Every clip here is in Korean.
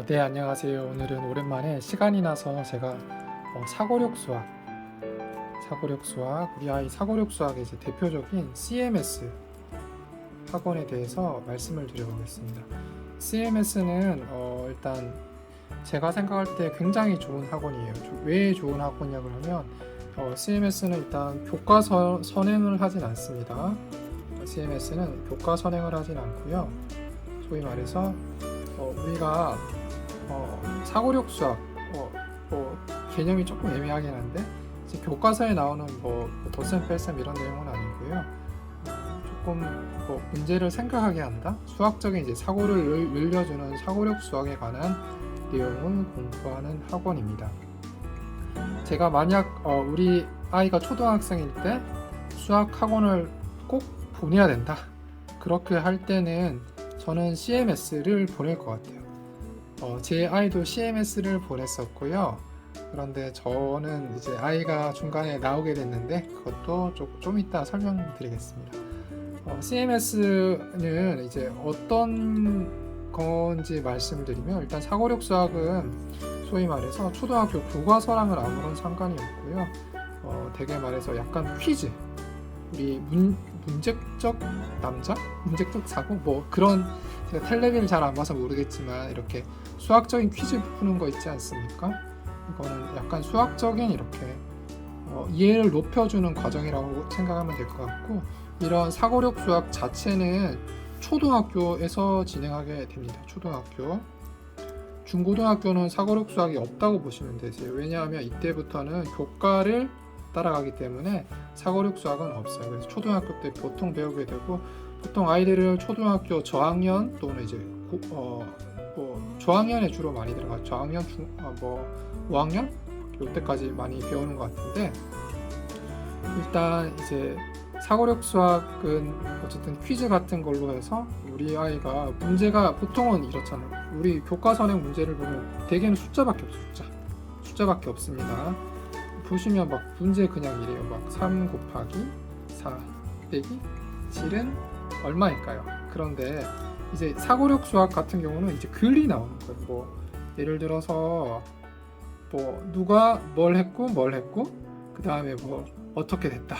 네, 안녕하세요. 오늘은 오랜만에 시간이 나서 제가 사고력 수학, 우리 아이 사고력 수학의 이제 대표적인 CMS 학원에 대해서 말씀을 드려보겠습니다. CMS는 일단 제가 생각할 때 굉장히 좋은 학원이에요. 왜 좋은 학원이냐 그러면 CMS는 일단 교과 선행을 하진 않습니다. CMS는 교과 선행을 하진 않고요. 소위 말해서 우리가 사고력 수학 개념이 조금 애매하긴 한데 이제 교과서에 나오는 덧셈 뺄셈 이런 내용은 아니고요. 조금 문제를 생각하게 한다, 수학적인 이제 사고를 늘려주는 사고력 수학에 관한 내용을 공부하는 학원입니다. 제가 만약 우리 아이가 초등학생일 때 수학 학원을 꼭 보내야 된다, 그렇게 할 때는 저는 CMS를 보낼 것 같아요. 제 아이도 CMS를 보냈었고요. 그런데 저는 이제 아이가 중간에 나오게 됐는데 그것도 좀 이따 설명드리겠습니다. CMS는 이제 어떤 건지 말씀드리면, 일단 사고력 수학은 소위 말해서 초등학교 교과서랑은 아무런 상관이 없고요. 되게 말해서 약간 퀴즈, 우리 문제적 남자? 문제적 사고? 그런, 제가 텔레비를 잘 안 봐서 모르겠지만 이렇게 수학적인 퀴즈 푸는 거 있지 않습니까? 이거는 약간 수학적인 이렇게 이해를 높여주는 과정이라고 생각하면 될 것 같고, 이런 사고력 수학 자체는 초등학교에서 진행하게 됩니다. 초등학교. 중고등학교는 사고력 수학이 없다고 보시면 되세요. 왜냐하면 이때부터는 교과를 따라가기 때문에 사고력 수학은 없어요. 그래서 초등학교 때 보통 배우게 되고, 보통 아이들을 초등학교 저학년 또는 이제 저학년에 주로 많이 들어가요. 저학년, 5학년 이때까지 많이 배우는 것 같은데, 일단 이제 사고력 수학은 어쨌든 퀴즈 같은 걸로 해서 우리 아이가 문제가 보통은 이렇잖아요. 우리 교과 선행 문제를 보면 대개는 숫자밖에 없어요. 숫자밖에 없습니다. 보시면 막 문제 그냥 이래요. 막 3 곱하기 4 빼기 7은 얼마일까요? 그런데 이제 사고력 수학 같은 경우는 이제 글이 나오는 거예요. 예를 들어서 누가 뭘 했고 그 다음에 어떻게 됐다,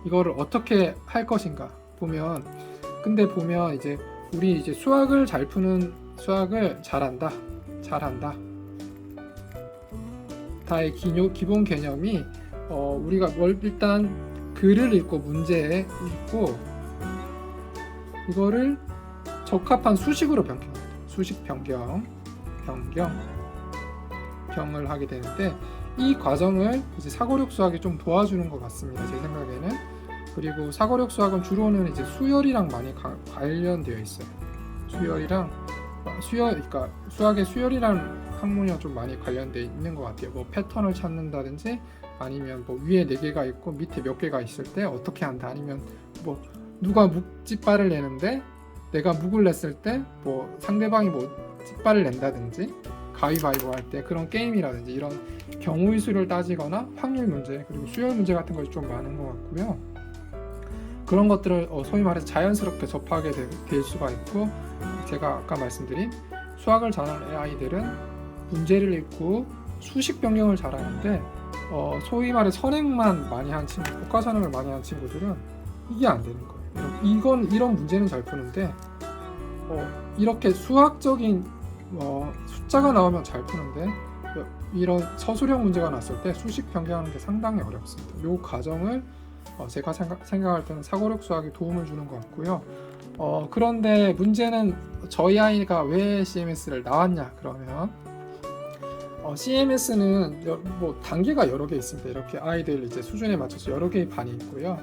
이거를 어떻게 할 것인가 보면 이제 우리 이제 수학을 잘한다 다의 기본 개념이 우리가 일단 글을 읽고 문제에 읽고 이거를 적합한 수식으로 변경해요. 수식 변경을 하게 되는데, 이 과정을 이제 사고력 수학이 좀 도와주는 것 같습니다, 제 생각에는. 그리고 사고력 수학은 주로는 이제 수열이랑 많이 관련되어 있어요. 그러니까 수학의 수열이라는 학문이랑 좀 많이 관련되어 있는 것 같아요. 패턴을 찾는다든지, 아니면 위에 4개가 있고 밑에 몇 개가 있을 때 어떻게 한다, 아니면 누가 묵찌빠를 내는데 내가 묵을 냈을 때 상대방이 찌빠를 낸다든지, 가위바위보 할 때 그런 게임이라든지 이런 경우의 수를 따지거나 확률 문제, 그리고 수열 문제 같은 것이 좀 많은 것 같고요. 그런 것들을 소위 말해서 자연스럽게 접하게 될 수가 있고, 제가 아까 말씀드린 수학을 잘하는 아이들은 문제를 읽고 수식 변경을 잘하는데, 소위 말해 선행만 많이 한 친구, 교과 선행을 많이 한 친구들은 이게 안 되는 거예요. 이런 문제는 잘 푸는데 이렇게 수학적인 숫자가 나오면 잘 푸는데, 이런 서술형 문제가 났을 때 수식 변경하는 게 상당히 어렵습니다. 이 과정을 제가 생각할 때는 사고력 수학이 도움을 주는 것 같고요. 그런데 문제는 저희 아이가 왜 CMS를 나왔냐 그러면, CMS는 단계가 여러 개 있습니다. 이렇게 아이들 이제 수준에 맞춰서 여러 개의 반이 있고요.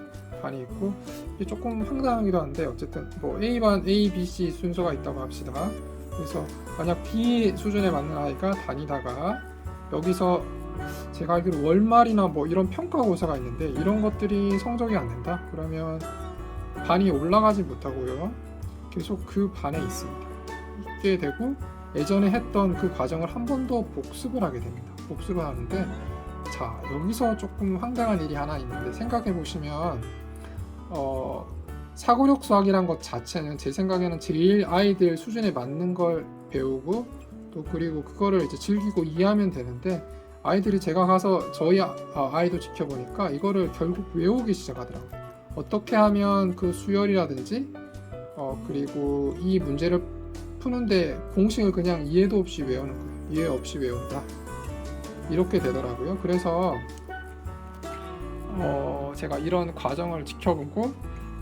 이게 조금 황당하기도 한데, 어쨌든 A반, A, B, C 순서가 있다고 합시다. 그래서 만약 B 수준에 맞는 아이가 다니다가 여기서 제가 알기로 월말이나 이런 평가고사가 있는데 이런 것들이 성적이 안 된다 그러면 반이 올라가지 못하고요, 계속 그 반에 있게 되고, 예전에 했던 그 과정을 한 번 더 복습을 하게 됩니다. 복습을 하는데, 자, 여기서 조금 황당한 일이 하나 있는데, 생각해 보시면 사고력 수학이란 것 자체는 제 생각에는 제일 아이들 수준에 맞는 걸 배우고 또 그리고 그거를 이제 즐기고 이해하면 되는데 아이들이 제가 가서 저희 아이도 지켜보니까 이거를 결국 외우기 시작하더라고요. 어떻게 하면 그 수열이라든지 그리고 이 문제를 푸는데 공식을 그냥 이해도 없이 외우는 거예요. 이해 없이 외운다. 이렇게 되더라고요. 그래서 제가 이런 과정을 지켜보고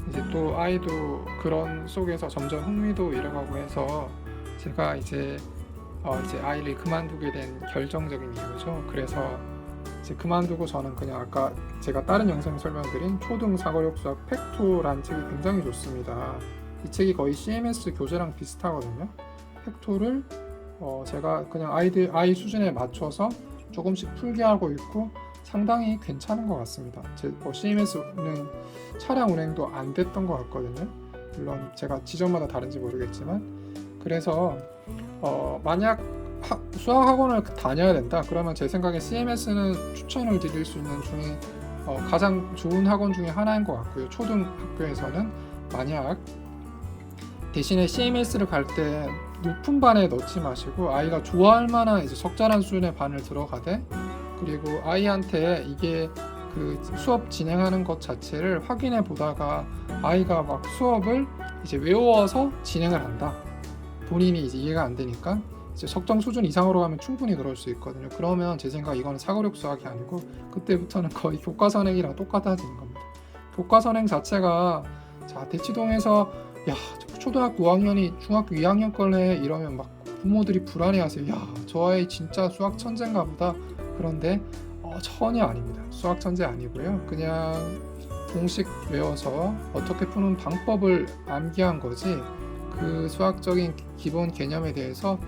이제 또 아이도 그런 속에서 점점 흥미도 잃어가고 해서 제가 이제 아이를 그만두게 된 결정적인 이유죠. 그래서 이제 그만두고 저는 그냥 아까 제가 다른 영상에 설명드린 초등 사고력 수학 팩토라는 책이 굉장히 좋습니다. 이 책이 거의 CMS 교재랑 비슷하거든요. 팩토를 제가 그냥 아이 수준에 맞춰서 조금씩 풀게 하고 있고 상당히 괜찮은 것 같습니다. CMS는 차량 운행도 안 됐던 것 같거든요. 물론 제가 지점마다 다른지 모르겠지만 그래서 만약 수학 학원을 다녀야 된다 그러면 제 생각에 CMS는 추천을 드릴 수 있는 중에 가장 좋은 학원 중에 하나인 것 같고요. 초등학교에서는 만약 대신에 CMS를 갈 때 높은 반에 넣지 마시고 아이가 좋아할 만한 이제 적절한 수준의 반을 들어가되 그리고 아이한테 이게 그 수업 진행하는 것 자체를 확인해 보다가 아이가 막 수업을 이제 외워서 진행을 한다. 본인이 이제 이해가 안 되니까 이제 적정 수준 이상으로 가면 충분히 그럴 수 있거든요. 그러면 제 생각 이거는 사고력 수학이 아니고 그때부터는 거의 교과선행이랑 똑같아지는 겁니다. 교과선행 자체가 자 대치동에서 야 초등학교 5학년이 중학교 2학년 걸 해 이러면 막 부모들이 불안해하세요. 야 저 아이 진짜 수학 천재인가 보다. 그런데 전혀 아닙니다. 수학 천재 아니고요. 그냥 공식 외워서 어떻게 푸는 방법을 암기한 거지 그 수학적인 기본 개념에 대해서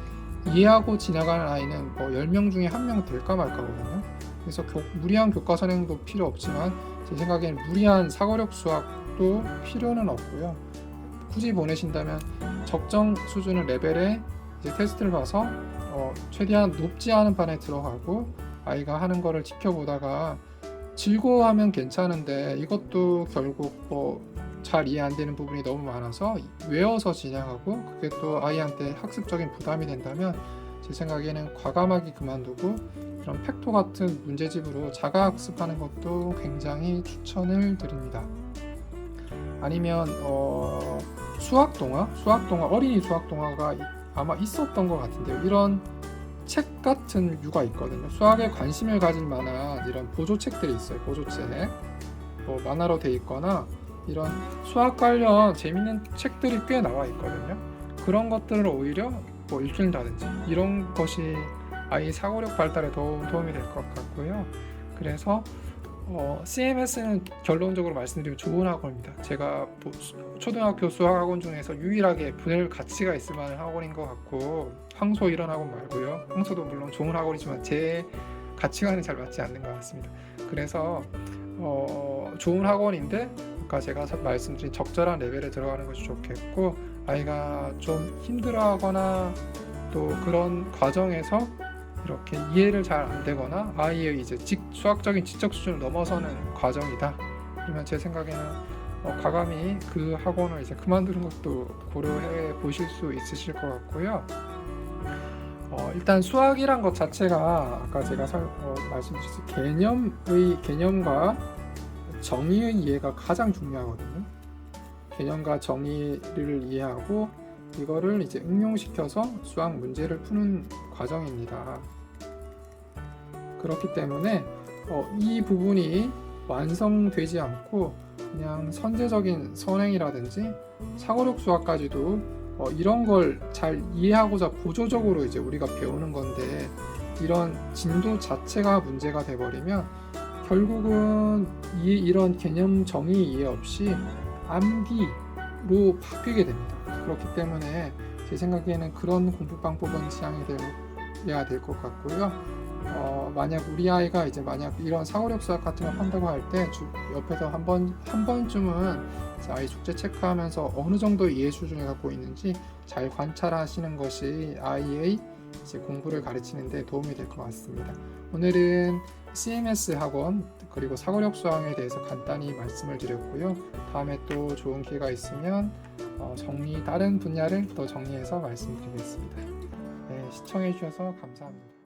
이해하고 지나가는 아이는 뭐 10명 중에 1명 될까 말까거든요. 그래서 무리한 교과선행도 필요 없지만 제 생각에는 무리한 사고력 수학도 필요는 없고요. 굳이 보내신다면 적정 수준의 레벨의 이제 테스트를 봐서 최대한 높지 않은 반에 들어가고 아이가 하는 거를 지켜보다가 즐거워하면 괜찮은데 이것도 결국 잘 이해 안 되는 부분이 너무 많아서 외워서 진행하고 그게 또 아이한테 학습적인 부담이 된다면 제 생각에는 과감하게 그만두고 이런 팩토 같은 문제집으로 자가 학습하는 것도 굉장히 추천을 드립니다. 아니면 수학 동화 어린이 수학 동화가 아마 있었던 것 같은데요. 이런 책 같은 유가 있거든요. 수학에 관심을 가질 만한 이런 보조책들이 있어요. 보조책 만화로 돼 있거나 이런 수학 관련 재밌는 책들이 꽤 나와 있거든요. 그런 것들을 오히려 읽는다든지 이런 것이 아이 사고력 발달에 도움이 될 것 같고요. 그래서 CMS는 결론적으로 말씀드리면 좋은 학원입니다. 제가 초등학교 수학 학원 중에서 유일하게 보낼 가치가 있을 만한 학원인 것 같고 황소 이런 학원 말고요. 황소도 물론 좋은 학원이지만 제 가치관에 잘 맞지 않는 것 같습니다. 그래서 좋은 학원인데 아까 제가 말씀드린 적절한 레벨에 들어가는 것이 좋겠고 아이가 좀 힘들어하거나 또 그런 과정에서 이렇게 이해를 잘 안 되거나 아이의 이제 수학적인 지적 수준을 넘어서는 과정이다. 그러면 제 생각에는 과감히 그 학원을 이제 그만두는 것도 고려해 보실 수 있으실 것 같고요. 일단 수학이란 것 자체가 아까 제가 말씀드렸듯이 개념과 정의의 이해가 가장 중요하거든요. 개념과 정의를 이해하고 이거를 이제 응용시켜서 수학 문제를 푸는 과정입니다. 그렇기 때문에 이 부분이 완성되지 않고 그냥 선제적인 선행이라든지 사고력 수학까지도 이런 걸 잘 이해하고자 보조적으로 이제 우리가 배우는 건데 이런 진도 자체가 문제가 돼버리면 결국은 이런 개념 정의 이해 없이 암기로 바뀌게 됩니다. 그렇기 때문에 제 생각에는 그런 공부 방법은 지향이 돼야 될 것 같고요. 만약 우리 아이가 이제 만약 이런 사고력 수학 같은 걸 한다고 할 때 옆에서 한 번쯤은 아이 숙제 체크하면서 어느 정도 이해 수준을 갖고 있는지 잘 관찰하시는 것이 아이의 이제 공부를 가르치는 데 도움이 될 것 같습니다. 오늘은 CMS 학원 그리고 사고력 수학에 대해서 간단히 말씀을 드렸고요. 다음에 또 좋은 기회가 있으면 다른 분야를 더 정리해서 말씀드리겠습니다. 네, 시청해주셔서 감사합니다.